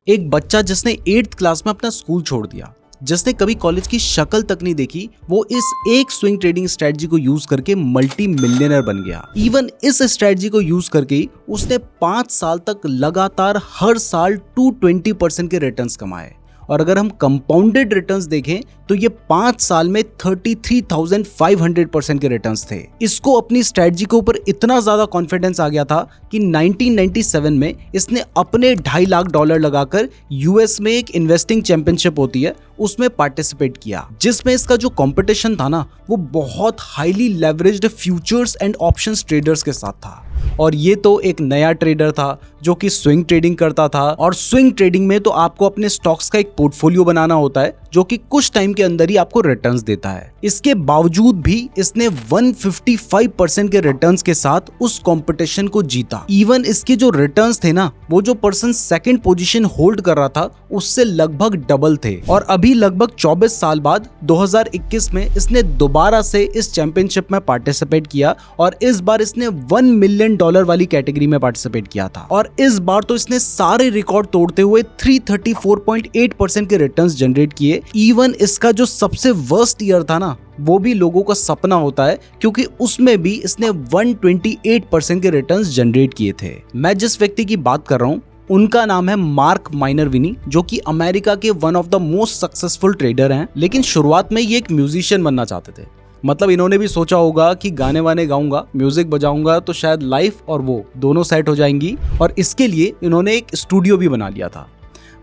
एक बच्चा जिसने 8th क्लास में अपना स्कूल छोड़ दिया, जिसने कभी कॉलेज की शक्ल तक नहीं देखी, वो इस एक स्विंग ट्रेडिंग स्ट्रेटजी को यूज करके मल्टी मिलियनर बन गया। इवन इस स्ट्रेटजी को यूज करके उसने 5 साल तक लगातार हर साल 220% के रिटर्न्स कमाए। और अगर हम कंपाउंडेड रिटर्न्स देखें तो ये 5 साल में 33,500% के रिटर्न्स थे। इसको अपनी स्ट्रेटजी के ऊपर इतना ज्यादा कॉन्फिडेंस आ गया था कि 1997 में इसने अपने $2.5 लाख लगाकर यूएस में एक इन्वेस्टिंग चैंपियनशिप होती है उसमें पार्टिसिपेट किया, जिसमें इसका जो कंपटीशन था ना वो बहुत highly leveraged futures and options traders के साथ था। और ये तो एक नया ट्रेडर था जो कि स्विंग ट्रेडिंग करता था, और स्विंग ट्रेडिंग में तो आपको अपने स्टॉक्स का एक पोर्टफोलियो बनाना होता है जो कि कुछ टाइम के अंदर ही आपको रिटर्न्स देता है। इसके बावजूद भी इसने 155% के रिटर्न्स के साथ उस कंपटीशन को जीता। इवन इसके जो रिटर्न्स थे ना, वो जो पर्सन सेकंड पोजीशन होल्ड कर रहा था उससे लगभग डबल थे। और अभी लगभग 24 साल बाद 2021 में इसने दोबारा से इस चैंपियनशिप में पार्टिसिपेट किया, और इस बार इसने $1 मिलियन वाली कैटेगरी में पार्टिसिपेट किया था। और इस बार तो इसने सारे रिकॉर्ड तोड़ते हुए 334.8% के रिटर्न्स जनरेट किए। इवन इसका जो सबसे वर्स्ट ईयर था ना, वो भी लोगों का सपना होता है, क्योंकि उसमें भी इसने 128% के रिटर्न्स जनरेट किए थे। मैं जिस व्यक्ति की बात कर रहा हूं उनका नाम है मार्क माइनरविनी, जो कि अमेरिका के one of the most successful trader हैं। लेकिन शुरुआत में ये एक म्यूजिशियन बनना चाहते थे। मतलब इन्होंने भी सोचा होगा कि गाने वाने गाऊंगा, म्यूजिक बजाऊंगा तो शायद लाइफ और वो दोनों सेट हो जाएंगी, और इसके लिए इन्होंने एक स्टूडियो भी बना लिया था।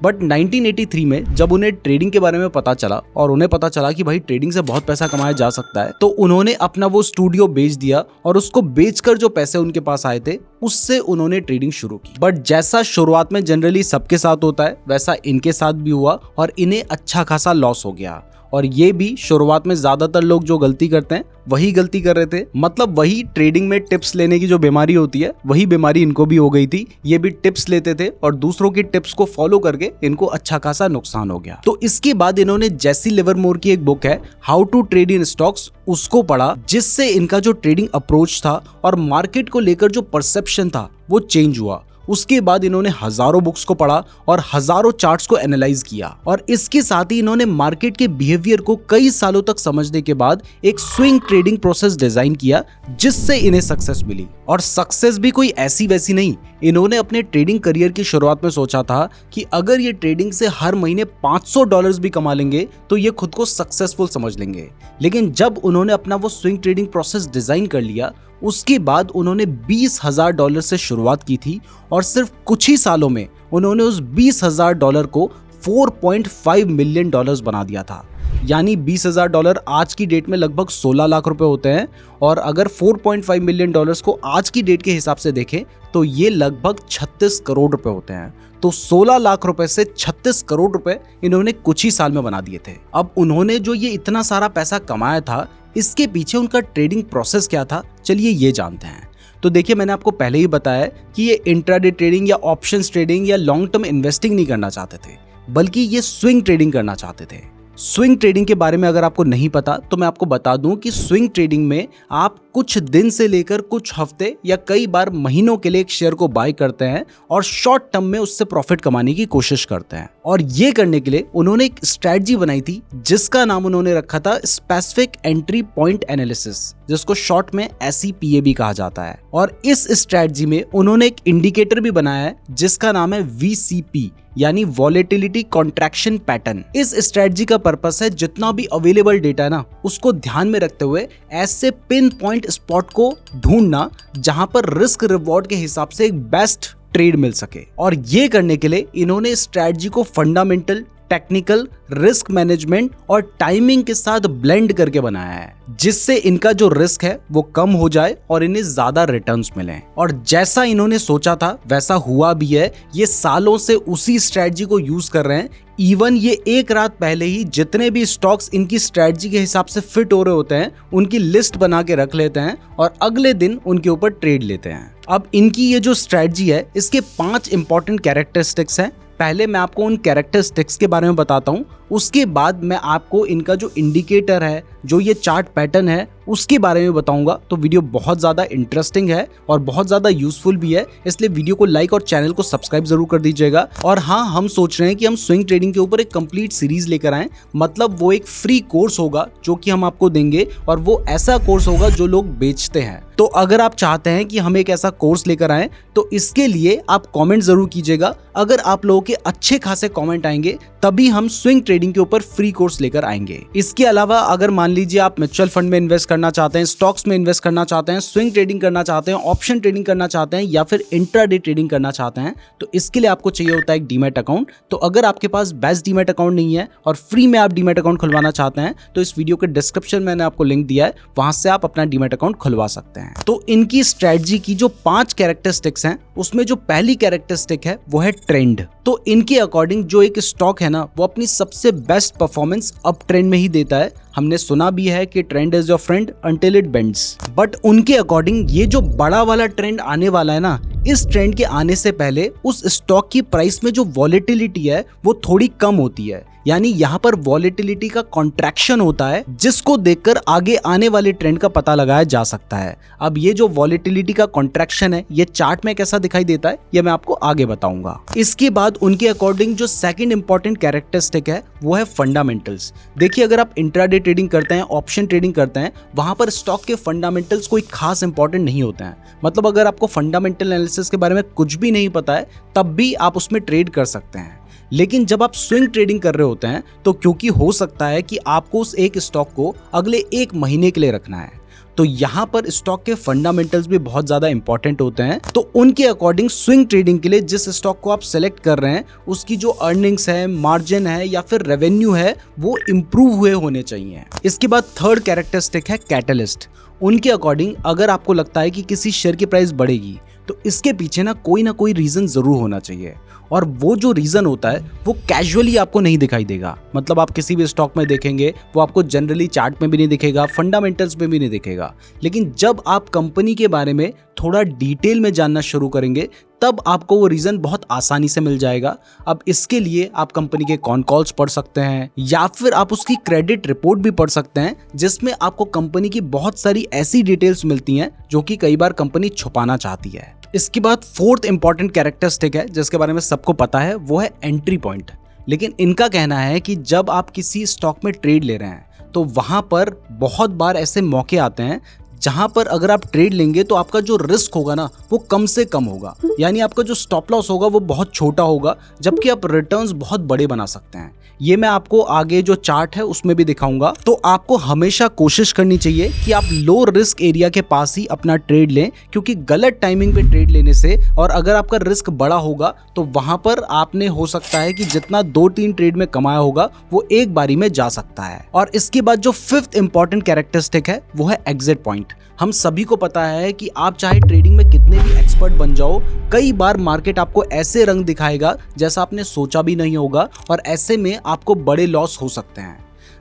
बट 1983 में जब उन्हें ट्रेडिंग के बारे में पता चला और उन्हें पता चला कि भाई ट्रेडिंग से बहुत पैसा कमाया जा सकता है, तो उन्होंने अपना वो स्टूडियो बेच दिया, और उसको बेचकर जो पैसे उनके पास आए थे उससे उन्होंने ट्रेडिंग शुरू की। बट जैसा शुरुआत में जनरली सबके साथ होता है वैसा इनके साथ भी हुआ, और इन्हें अच्छा खासा लॉस हो गया। और ये भी शुरुआत में ज्यादातर लोग जो गलती करते हैं वही गलती कर रहे थे। मतलब वही ट्रेडिंग में टिप्स लेने की जो बीमारी होती है वही बीमारी इनको भी हो गई थी। ये भी टिप्स लेते थे और दूसरों की टिप्स को फॉलो करके इनको अच्छा खासा नुकसान हो गया। तो इसके बाद इन्होंने जेसी लिवरमोर की एक बुक है how to trade in stocks, उसको पढ़ा, जिससे इनका जो ट्रेडिंग अप्रोच था और मार्केट को लेकर जो परसेप्शन था वो चेंज हुआ। उसके बाद इन्होंने हजारों बुक्स को पढ़ा और हजारों चार्ट्स को एनालाइज किया, और इसके साथ ही इन्होंने मार्केट के बिहेवियर को कई सालों तक समझने के बाद एक स्विंग ट्रेडिंग प्रोसेस डिजाइन किया, जिससे इन्हें सक्सेस मिली। और सक्सेस भी कोई ऐसी वैसी नहीं। इन्होंने अपने ट्रेडिंग करियर की शुरुआत में सोचा था कि अगर ये ट्रेडिंग से हर महीने $500 भी कमा लेंगे तो ये खुद को सक्सेसफुल समझ लेंगे। लेकिन जब उन्होंने अपना वो स्विंग ट्रेडिंग प्रोसेस डिजाइन कर लिया, उसके बाद उन्होंने $20,000 से शुरुआत की थी, और सिर्फ कुछ ही सालों में उन्होंने उस $20,000 को $4.5 मिलियन बना दिया था। यानी $20,000 आज की डेट में लगभग 16 लाख रुपए होते हैं, और अगर $4.5 मिलियन को आज की डेट के हिसाब से देखें तो ये लगभग 36 करोड़ रुपए होते हैं। तो 16 लाख रुपए से 36 करोड़ रुपए इन्होंने कुछ ही साल में बना दिए थे। अब उन्होंने जो ये इतना सारा पैसा कमाया था, इसके पीछे उनका ट्रेडिंग प्रोसेस क्या था, चलिए ये जानते हैं। तो देखिए, मैंने आपको पहले ही बताया कि ये इंट्राडे ट्रेडिंग या ऑप्शंस ट्रेडिंग या लॉन्ग टर्म इन्वेस्टिंग नहीं करना चाहते थे, बल्कि ये स्विंग ट्रेडिंग करना चाहते थे। स्विंग ट्रेडिंग के बारे में अगर आपको नहीं पता तो मैं आपको बता दूं कि स्विंग ट्रेडिंग में आप कुछ दिन से लेकर कुछ हफ्ते या कई बार महीनों के लिए एक शेयर को बाय करते हैं और शॉर्ट टर्म में उससे प्रॉफिट कमाने की कोशिश करते हैं। और ये करने के लिए उन्होंने एक स्ट्रेटजी बनाई थी जिसका नाम उन्होंने रखा था स्पेसिफिक एंट्री पॉइंट एनालिसिस, जिसको शॉर्ट में SEPA भी कहा जाता है। और इस स्ट्रेटजी में उन्होंने एक इंडिकेटर भी बनाया है जिसका नाम है VCP, यानी वॉलेटिलिटी कॉन्ट्रैक्शन पैटर्न। इस स्ट्रेटजी का पर्पस है जितना भी अवेलेबल डेटा है ना, उसको ध्यान में रखते हुए ऐसे पिन पॉइंट स्पॉट को ढूंढना जहां पर रिस्क रिवॉर्ड के हिसाब से एक बेस्ट ट्रेड मिल सके। और ये करने के लिए इन्होंने स्ट्रेटजी को फंडामेंटल, टेक्निकल, रिस्क मैनेजमेंट और टाइमिंग के साथ ब्लेंड करके बनाया है, जिससे इनका जो रिस्क है वो कम हो जाए और इन्हें ज्यादा रिटर्न्स मिलें। और जैसा इन्होंने सोचा था वैसा हुआ भी है। ये सालों से उसी स्ट्रेटजी को यूज कर रहे हैं। इवन ये एक रात पहले ही जितने भी स्टॉक्स इनकी स्ट्रेटजी के हिसाब से फिट हो रहे होते हैं उनकी लिस्ट बना के रख लेते हैं और अगले दिन उनके ऊपर ट्रेड लेते हैं। अब इनकी ये जो स्ट्रेटजी है इसके 5 इंपॉर्टेंट कैरेक्टरिस्टिक्स हैं। पहले मैं आपको उन कैरेक्टरिस्टिक्स के बारे में बताता हूँ, उसके बाद मैं आपको इनका जो इंडिकेटर है, जो ये चार्ट पैटर्न है, उसके बारे में बताऊंगा। तो वीडियो बहुत ज़्यादा इंटरेस्टिंग है और बहुत ज़्यादा यूजफुल भी है, इसलिए वीडियो को लाइक और चैनल को सब्सक्राइब जरूर कर दीजिएगा। और हाँ, हम सोच रहे हैं कि हम स्विंग ट्रेडिंग के ऊपर एक कंप्लीट सीरीज लेकर आएं, मतलब वो एक फ्री कोर्स होगा जो कि हम आपको देंगे, और वो ऐसा कोर्स होगा जो लोग बेचते हैं। तो अगर आप चाहते हैं कि हम एक ऐसा कोर्स लेकर आएं तो इसके लिए आप कमेंट जरूर कीजिएगा। अगर आप लोगों के अच्छे खासे कमेंट आएंगे तभी हम स्विंग ट्रेडिंग के ऊपर फ्री कोर्स लेकर आएंगे। इसके अलावा अगर मान लीजिए आप म्यूचुअल फंड में इन्वेस्ट करना चाहते हैं, स्टॉक्स में इन्वेस्ट करना चाहते हैं, स्विंग ट्रेडिंग करना चाहते हैं, ऑप्शन ट्रेडिंग करना चाहते हैं या फिर इंट्राडे ट्रेडिंग करना चाहते हैं, तो इसके लिए आपको चाहिए होता है एक डीमैट अकाउंट। तो अगर आपके पास बेस्ट डीमैट अकाउंट नहीं है और फ्री में आप डीमैट अकाउंट खुलवाना चाहते हैं तो इस वीडियो के डिस्क्रिप्शन में मैंने आपको लिंक दिया है, वहां से आप अपना डीमैट अकाउंट खुलवा सकते हैं। तो इनकी स्ट्रेटजी की जो 5 कैरेक्टरिस्टिक्स हैं, उसमें जो पहली कैरेक्टरिस्टिक है वो है ट्रेंड। तो इनके अकॉर्डिंग जो एक स्टॉक है ना, वो अपनी सबसे बेस्ट परफॉर्मेंस अप ट्रेंड में ही देता है। हमने सुना भी है कि trend is your friend until it bends, but उनके अकॉर्डिंग ये जो बड़ा वाला ट्रेंड आने वाला है ना, इस ट्रेंड के आने से पहले उस स्टॉक की प्राइस में जो वॉलेटिलिटी है वो थोड़ी कम होती है, यानी यहाँ पर वॉलेटिलिटी का कॉन्ट्रैक्शन होता है, जिसको देखकर आगे आने वाले ट्रेंड का पता लगाया जा सकता है। अब ये जो वॉलेटिलिटी का कॉन्ट्रैक्शन है ये चार्ट में कैसा दिखाई देता है ये मैं आपको आगे बताऊंगा। इसके बाद उनके अकॉर्डिंग जो सेकंड इंपॉर्टेंट कैरेक्टरिस्टिक है वो है फंडामेंटल्स। देखिए, अगर आप इंट्राडे ट्रेडिंग करते हैं, ऑप्शन ट्रेडिंग करते हैं, वहां पर स्टॉक के फंडामेंटल्स कोई खास इंपॉर्टेंट नहीं होते हैं। मतलब अगर आपको फंडामेंटल एनालिसिस के बारे में कुछ भी नहीं पता है तब भी आप उसमें ट्रेड कर सकते हैं। लेकिन जब आप स्विंग ट्रेडिंग कर रहे होते हैं तो क्योंकि हो सकता है कि आपको उस एक स्टॉक को अगले 1 महीने के लिए रखना है, तो यहाँ पर स्टॉक के फंडामेंटल्स भी बहुत ज्यादा इंपॉर्टेंट होते हैं। तो उनके अकॉर्डिंग स्विंग ट्रेडिंग के लिए जिस स्टॉक को आप सेलेक्ट कर रहे हैं उसकी जो अर्निंग्स है, मार्जिन है या फिर रेवेन्यू है वो इंप्रूव हुए होने चाहिए। इसके बाद थर्ड कैरेक्टरिस्टिक है कैटलिस्ट। उनके अकॉर्डिंग अगर आपको लगता है कि किसी शेयर की प्राइस बढ़ेगी तो इसके पीछे ना कोई रीजन जरूर होना चाहिए, और वो जो रीजन होता है वो कैजुअली आपको नहीं दिखाई देगा। मतलब आप किसी भी स्टॉक में देखेंगे वो आपको जनरली चार्ट में भी नहीं दिखेगा, फंडामेंटल्स में भी नहीं दिखेगा। लेकिन जब आप कंपनी के बारे में थोड़ा डिटेल में जानना शुरू करेंगे तब आपको वो रीजन बहुत आसानी से मिल जाएगा। अब इसके लिए आप कंपनी के कॉन कॉल्स पढ़ सकते हैं या फिर आप उसकी क्रेडिट रिपोर्ट भी पढ़ सकते हैं, जिसमें आपको कंपनी की बहुत सारी ऐसी डिटेल्स मिलती हैं जो कि कई बार कंपनी छुपाना चाहती है। इसके बाद फोर्थ इंपॉर्टेंट कैरेक्टरिस्टिक है जिसके बारे में सबको पता है, वो है एंट्री पॉइंट। लेकिन इनका कहना है कि जब आप किसी स्टॉक में ट्रेड ले रहे हैं तो वहां पर बहुत बार ऐसे मौके आते हैं जहां पर अगर आप ट्रेड लेंगे तो आपका जो रिस्क होगा ना वो कम से कम होगा, यानी आपका जो स्टॉप लॉस होगा वो बहुत छोटा होगा, जबकि आप रिटर्न्स बहुत बड़े बना सकते हैं। ये मैं आपको आगे जो चार्ट है उसमें भी दिखाऊंगा। तो आपको हमेशा कोशिश करनी चाहिए कि आप लो रिस्क एरिया के पास ही अपना ट्रेड लें, क्योंकि गलत टाइमिंग पे ट्रेड लेने से और अगर आपका रिस्क बड़ा होगा तो वहां पर आपने हो सकता है कि जितना 2-3 ट्रेड में कमाया होगा वो एक बारी में जा सकता है। और इसके बाद जो फिफ्थ इंपॉर्टेंट कैरेक्टरिस्टिक है वो है एग्जिट पॉइंट। हम सभी को पता है कि आप चाहे ट्रेडिंग में कितने भी एक्सपर्ट बन जाओ, कई बार मार्केट आपको ऐसे रंग दिखाएगा जैसा आपने सोचा भी नहीं होगा, और ऐसे में आपको बड़े लॉस हो सकते हैं।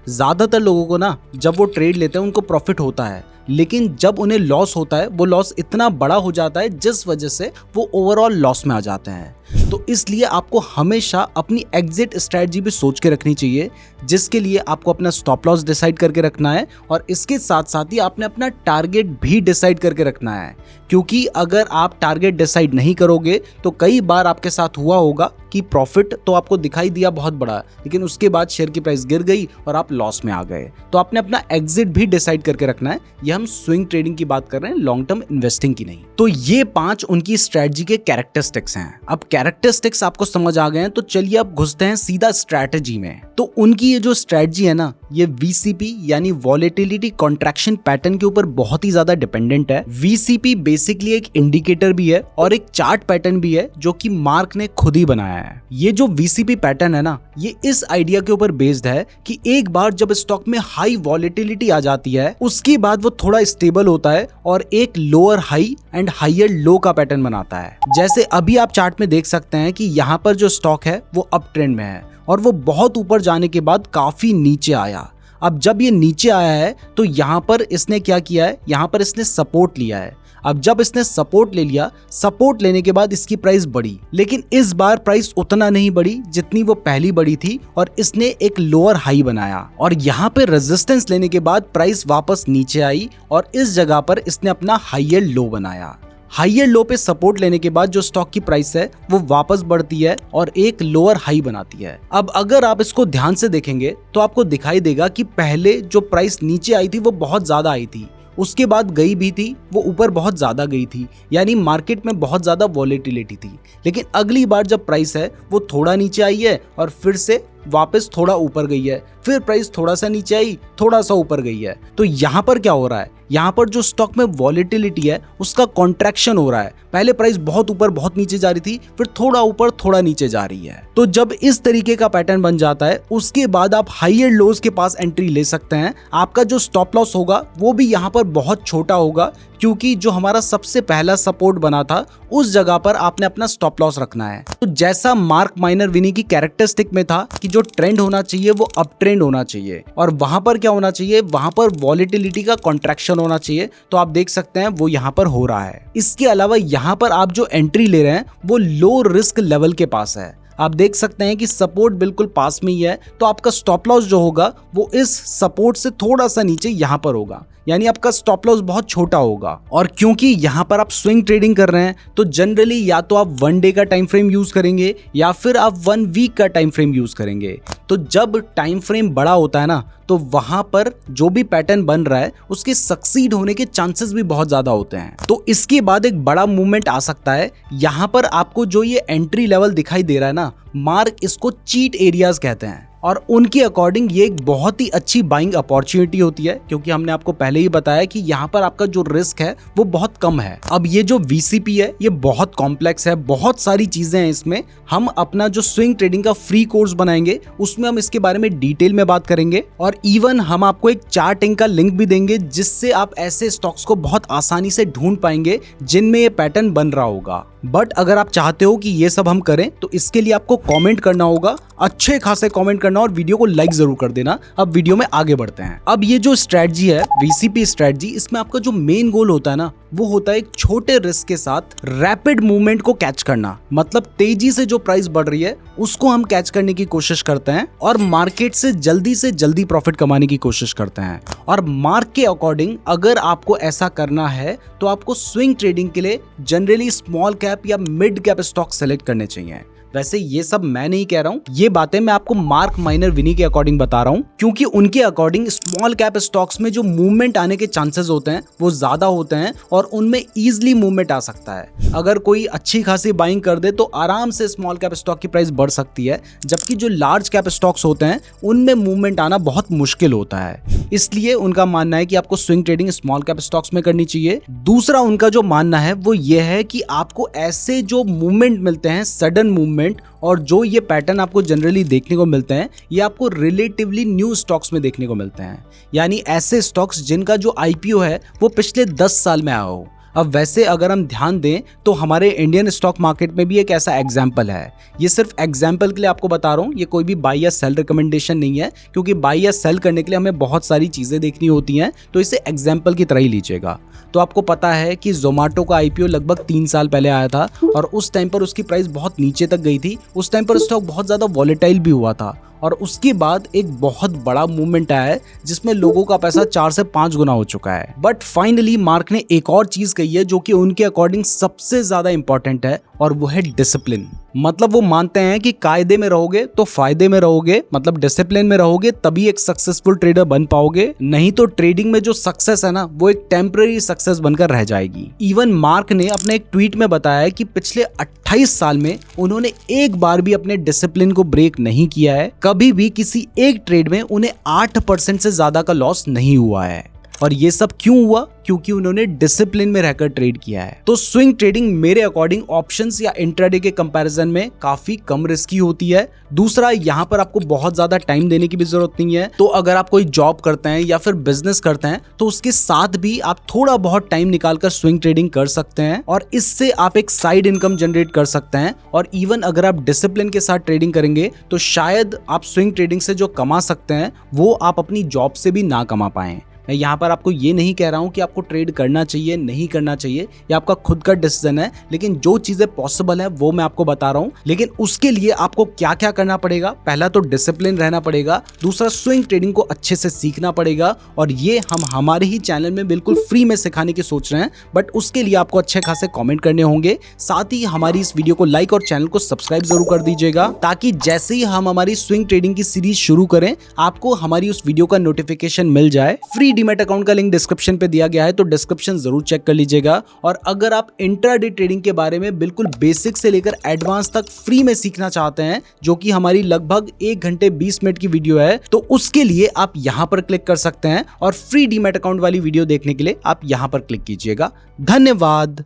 ज्यादातर लोगों को ना जब वो ट्रेड लेते हैं उनको प्रॉफिट होता है, लेकिन जब उन्हें लॉस होता है वो लॉस इतना बड़ा हो जाता है जिस वजह से वो ओवरऑल लॉस में आ जाते हैं। तो इसलिए आपको हमेशा अपनी एग्जिट स्ट्रेटजी भी सोच के रखनी चाहिए, जिसके लिए आपको अपना स्टॉप लॉस डिसाइड करके रखना है, और इसके साथ साथ ही आपने अपना टारगेट भी डिसाइड करके रखना है। क्योंकि अगर आप टारगेट डिसाइड नहीं करोगे तो कई बार आपके साथ हुआ होगा कि प्रॉफिट तो आपको दिखाई दिया बहुत बड़ा, लेकिन उसके बाद शेयर की प्राइस गिर गई और आप लॉस में आ गए। तो आपने अपना एग्जिट भी डिसाइड करके रखना है। ये हम स्विंग ट्रेडिंग की बात कर रहे हैं, लॉन्ग टर्म इन्वेस्टिंग की नहीं। तो ये 5 उनकी स्ट्रेटजी के कैरेक्टरिस्टिक्स हैं। अब कैरेक्टरिस्टिक्स आपको समझ आ गए हैं तो चलिए अब घुसते हैं सीधा स्ट्रेटजी में। तो उनकी ये जो स्ट्रेटजी है ना, ये VCP यानी वॉलेटिलिटी कॉन्ट्रैक्शन पैटर्न के ऊपर बहुत ही ज्यादा डिपेंडेंट है। VCP बेसिकली एक इंडिकेटर भी है और एक चार्ट पैटर्न भी है जो कि मार्क ने खुद ही बनाया है। ये जो VCP पैटर्न है ना, ये इस आइडिया के ऊपर बेस्ड है कि एक बार जब स्टॉक में हाई वॉलेटिलिटी आ जाती है उसके बाद वो थोड़ा स्टेबल होता है और एक lower high and higher low का पैटर्न बनाता है। जैसे अभी आप चार्ट में देख सकते हैं कि यहाँ पर जो स्टॉक है वो अप ट्रेंड में है और वो बहुत ऊपर जाने के बाद काफी नीचे आया। अब जब ये नीचे आया है तो यहाँ पर इसने क्या किया है, यहाँ पर इसने सपोर्ट लिया है। अब जब इसने सपोर्ट ले लिया, सपोर्ट लेने के बाद इसकी प्राइस बढ़ी, लेकिन इस बार प्राइस उतना नहीं बढ़ी जितनी वो पहली बढ़ी थी और इसने एक लोअर हाई बनाया और यहाँ पे रेजिस्टेंस लेने के बाद प्राइस वापस नीचे आई और इस जगह पर इसने अपना हाईयर लो बनाया। हाईयर लो पे सपोर्ट लेने के बाद जो स्टॉक की प्राइस है वो वापस बढ़ती है और एक लोअर हाई बनाती है। अब अगर आप इसको ध्यान से देखेंगे तो आपको दिखाई देगा कि पहले जो प्राइस नीचे आई थी वो बहुत ज्यादा आई थी, उसके बाद गई भी थी, वो ऊपर बहुत ज्यादा गई थी, यानी मार्केट में बहुत ज्यादा वॉलेटिलिटी थी। लेकिन अगली बार जब प्राइस है वो थोड़ा नीचे आई है और फिर से वापस थोड़ा ऊपर गई है, फिर प्राइस थोड़ा सा नीचे आई, थोड़ा सा ऊपर गई है। तो यहाँ पर क्या हो रहा है, यहाँ पर जो स्टॉक में वॉलेटिलिटी है उसका कॉन्ट्रैक्शन हो रहा है। पहले प्राइस बहुत ऊपर बहुत नीचे जा रही थी, फिर थोड़ा ऊपर थोड़ा नीचे जा रही है। तो जब इस तरीके का पैटर्न बन जाता है उसके बाद आप हाईयर लोज के पास एंट्री ले सकते हैं। आपका जो स्टॉप लॉस होगा वो भी यहाँ पर बहुत छोटा होगा, क्योंकि जो हमारा सबसे पहला सपोर्ट बना था उस जगह पर आपने अपना स्टॉप लॉस रखना है। तो जैसा मार्क माइनर विनी की कैरेक्टरिस्टिक में था कि जो ट्रेंड होना चाहिए वो अप ट्रेंड होना चाहिए और वहां पर क्या होना चाहिए, वहां पर वॉलेटिलिटी का कॉन्ट्रैक्शन होना चाहिए। तो आप देख सकते हैं वो यहाँ पर हो रहा है। इसके अलावा यहाँ पर आप जो एंट्री ले रहे हैं वो लो रिस्क लेवल के पास है। आप देख सकते हैं कि सपोर्ट बिल्कुल पास में ही है, तो आपका स्टॉप लॉस जो होगा वो इस सपोर्ट से थोड़ा सा नीचे यहाँ पर होगा, यानी आपका स्टॉप लॉस बहुत छोटा होगा। और क्योंकि यहाँ पर आप स्विंग ट्रेडिंग कर रहे हैं तो जनरली या तो आप 1 डे का टाइम फ्रेम यूज करेंगे या फिर आप 1 वीक का टाइम फ्रेम यूज करेंगे। तो जब टाइम फ्रेम बड़ा होता है ना, तो वहां पर जो भी पैटर्न बन रहा है उसके सक्सीड होने के चांसेस भी बहुत ज्यादा होते हैं। तो इसके बाद एक बड़ा मूवमेंट आ सकता है। यहाँ पर आपको जो ये एंट्री लेवल दिखाई दे रहा है ना, मार्क इसको चीट एरियाज कहते हैं और उनके अकॉर्डिंग ये एक बहुत ही अच्छी बाइंग अपॉर्चुनिटी होती है, क्योंकि हमने आपको पहले ही बताया कि यहाँ पर आपका जो रिस्क है वो बहुत कम है। अब ये जो VCP है ये बहुत कॉम्प्लेक्स है, बहुत सारी चीजें हैं इसमें। हम अपना जो स्विंग ट्रेडिंग का फ्री कोर्स बनाएंगे उसमें हम इसके बारे में डिटेल में बात करेंगे और इवन हम आपको एक चार्टिंग का लिंक भी देंगे जिससे आप ऐसे स्टॉक्स को बहुत आसानी से ढूंढ पाएंगे जिनमें ये पैटर्न बन रहा होगा। बट अगर आप चाहते हो कि ये सब हम करें तो इसके लिए आपको कमेंट करना होगा, अच्छे खासे कमेंट करना और वीडियो को लाइक जरूर कर देना। अब वीडियो में आगे बढ़ते हैं। अब ये जो स्ट्रेटजी है VCP स्ट्रेटजी, इसमें आपका जो मेन गोल होता है ना वो होता है एक छोटे रिस्क के साथ रैपिड मूवमेंट को कैच करना। मतलब तेजी से जो प्राइस बढ़ रही है उसको हम कैच करने की कोशिश करते हैं और मार्केट से जल्दी प्रॉफिट कमाने की कोशिश करते हैं। और मार्क के अकॉर्डिंग अगर आपको ऐसा करना है तो आपको स्विंग ट्रेडिंग के लिए जनरली स्मॉल कैप या मिड कैप स्टॉक सेलेक्ट करने चाहिए। वैसे ये सब मैं नहीं कह रहा हूँ, ये बातें मैं आपको मार्क माइनर विनी के अकॉर्डिंग बता रहा हूँ, क्योंकि उनके अकॉर्डिंग स्मॉल कैप स्टॉक्स में जो मूवमेंट आने के चांसेस होते हैं वो ज्यादा होते हैं और उनमें इजीली मूवमेंट आ सकता है। अगर कोई अच्छी खासी बाइंग कर दे तो आराम से स्मॉल कैप स्टॉक की प्राइस बढ़ सकती है, जबकि जो लार्ज कैप स्टॉक्स होते हैं उनमें मूवमेंट आना बहुत मुश्किल होता है। इसलिए उनका मानना है कि आपको swing trading small cap stocks में करनी चाहिए। दूसरा उनका जो मानना है वो ये है कि आपको ऐसे जो मूवमेंट मिलते हैं, सडन मूवमेंट, और जो ये पैटर्न आपको जनरली देखने को मिलते हैं ये आपको रिलेटिवली न्यू स्टॉक्स में देखने को मिलते हैं, यानी ऐसे स्टॉक्स जिनका जो IPO है वो पिछले 10 साल में आया हो। अब वैसे अगर हम ध्यान दें तो हमारे इंडियन स्टॉक मार्केट में भी एक ऐसा एग्जाम्पल है। ये सिर्फ एग्जाम्पल के लिए आपको बता रहा हूँ, ये कोई भी बाई या सेल रिकमेंडेशन नहीं है, क्योंकि बाई या सेल करने के लिए हमें बहुत सारी चीज़ें देखनी होती हैं, तो इसे एग्जाम्पल की तरह ही लीजिएगा। तो आपको पता है कि जोमेटो का IPO लगभग 3 साल पहले आया था और उस टाइम पर उसकी प्राइस बहुत नीचे तक गई थी। उस टाइम पर स्टॉक बहुत ज़्यादा वॉलेटाइल भी हुआ था और उसके बाद एक बहुत बड़ा मूवमेंट आया है जिसमें लोगों का पैसा 4 से 5 गुना हो चुका है। बट फाइनली मार्क ने एक और चीज कही है जो कि उनके अकॉर्डिंग सबसे ज्यादा इंपॉर्टेंट है और वो है डिसिप्लिन। मतलब वो मानते हैं कि कायदे में रहोगे तो फायदे में रहोगे, मतलब डिसिप्लिन में रहोगे तभी एक सक्सेसफुल ट्रेडर बन पाओगे, नहीं तो ट्रेडिंग में जो सक्सेस है ना वो एक टेम्पररी सक्सेस बनकर रह जाएगी। इवन मार्क ने अपने एक ट्वीट में बताया कि पिछले 28 साल में उन्होंने एक बार भी अपने डिसिप्लिन को ब्रेक नहीं किया है। कभी भी किसी एक ट्रेड में उन्हें 8% से ज्यादा का लॉस नहीं हुआ है। और ये सब क्यों हुआ? क्योंकि उन्होंने डिसिप्लिन में रहकर ट्रेड किया है। तो स्विंग ट्रेडिंग मेरे अकॉर्डिंग ऑप्शंस या इंट्राडे के कंपैरिजन में काफी कम रिस्की होती है। दूसरा, यहाँ पर आपको बहुत ज्यादा टाइम देने की भी जरूरत नहीं है। तो अगर आप कोई जॉब करते हैं या फिर बिजनेस करते हैं तो उसके साथ भी आप थोड़ा बहुत टाइम निकालकर स्विंग ट्रेडिंग कर सकते हैं और इससे आप एक साइड इनकम जनरेट कर सकते हैं। और इवन अगर आप डिसिप्लिन के साथ ट्रेडिंग करेंगे तो शायद आप स्विंग ट्रेडिंग से जो कमा सकते हैं वो आप अपनी जॉब से भी ना कमा पाएं। मैं यहाँ पर आपको ये नहीं कह रहा हूँ कि आपको ट्रेड करना चाहिए नहीं करना चाहिए, ये आपका खुद का डिसीजन है, लेकिन जो चीजें पॉसिबल है वो मैं आपको बता रहा हूँ। लेकिन उसके लिए आपको क्या क्या करना पड़ेगा, पहला तो डिसिप्लिन रहना पड़ेगा, दूसरा स्विंग ट्रेडिंग को अच्छे से सीखना पड़ेगा, और ये हम हमारे ही चैनल में बिल्कुल फ्री में सिखाने की सोच रहे हैं, बट उसके लिए आपको अच्छे खासे कमेंट करने होंगे। साथ ही हमारी इस वीडियो को लाइक और चैनल को सब्सक्राइब जरूर कर दीजिएगा, ताकि जैसे ही हम हमारी स्विंग ट्रेडिंग की सीरीज शुरू करें आपको हमारी उस वीडियो का नोटिफिकेशन मिल जाए। फ्री डीमैट अकाउंट का लिंक डिस्क्रिप्शन पे दिया गया है, तो डिस्क्रिप्शन जरूर चेक कर लीजिएगा। और अगर आप इंट्राडे ट्रेडिंग के बारे में बिल्कुल बेसिक से लेकर एडवांस तक फ्री में सीखना चाहते हैं, जो कि हमारी लगभग 1 घंटे 20 मिनट की वीडियो है, तो उसके लिए आप यहां पर क्लिक कर सकते हैं और फ्री डीमैट अकाउंट वाली वीडियो देखने के लिए आप यहां पर क्लिक कीजिएगा। धन्यवाद।